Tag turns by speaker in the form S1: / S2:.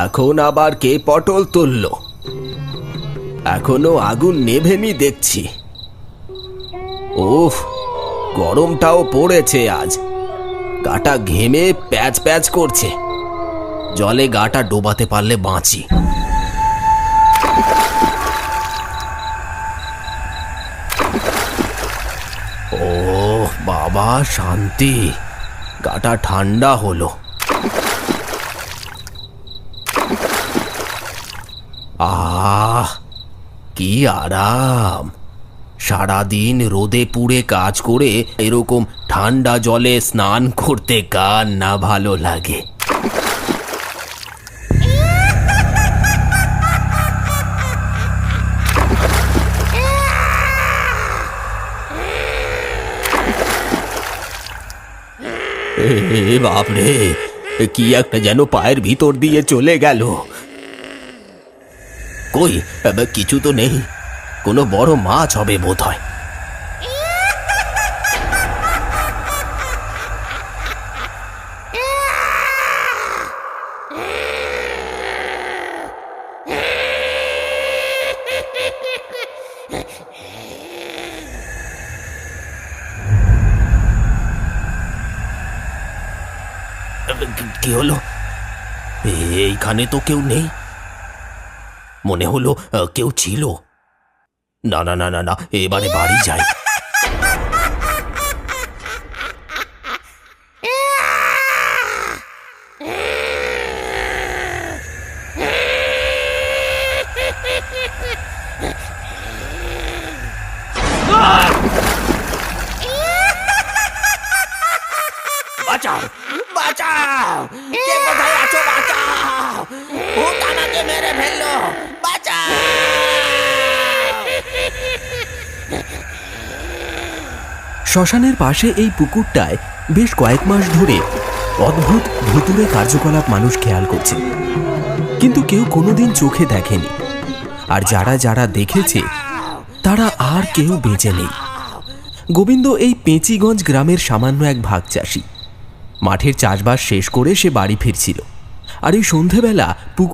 S1: এখন আবার কে পটল তুললো? এখনো আগুন নেভেনি দেখছি। উফ, গরমটাও পড়েছে আজ। গাটা ঘেমে প্যাচ প্যাচ করছে। জলে গাটা ডোবাতে পারলে বাঁচি। ও বাবা, শান্তি, গাটা ঠান্ডা হলো। আহ, কি আরাম! সারাদিন রোদে পুড়ে কাজ করে এরকম ঠান্ডা জলে স্নান করতে কার না ভালো লাগে। বাপরে, কি একটা যেন পায়ের ভিতর দিয়ে চলে গেল। কই, কিছু তো নেই। কোনো বড় মাছ হবে বোধ হয়। কি হলো? এইখানে তো কেউ নেই। মনে হলো কেউ ছিল। না না না না না, এবারে বাড়ি যাই। বাঁচাও, বাঁচাও! কে কোথায় আছো? বাঁচাও! ভূত আমাকে মেরে ফেললো! বাঁচাও!
S2: শ্মশানের পাশে এই পুকুরটায় বেশ কয়েক মাস ধরে অদ্ভুত ভুতুড়ে কার্যকলাপ মানুষ খেয়াল করছে, কিন্তু কেউ কোনোদিন চোখে দেখেনি। আর যারা যারা দেখেছে তারা আর কেউ বেঁচে নেই। গোবিন্দ এই পেঁচিগঞ্জ গ্রামের সামান্য এক ভাগ চাষি। মাঠের চাষবাস শেষ করে সে বাড়ি ফিরছিল, আর এই সন্ধেবেলা পুকুর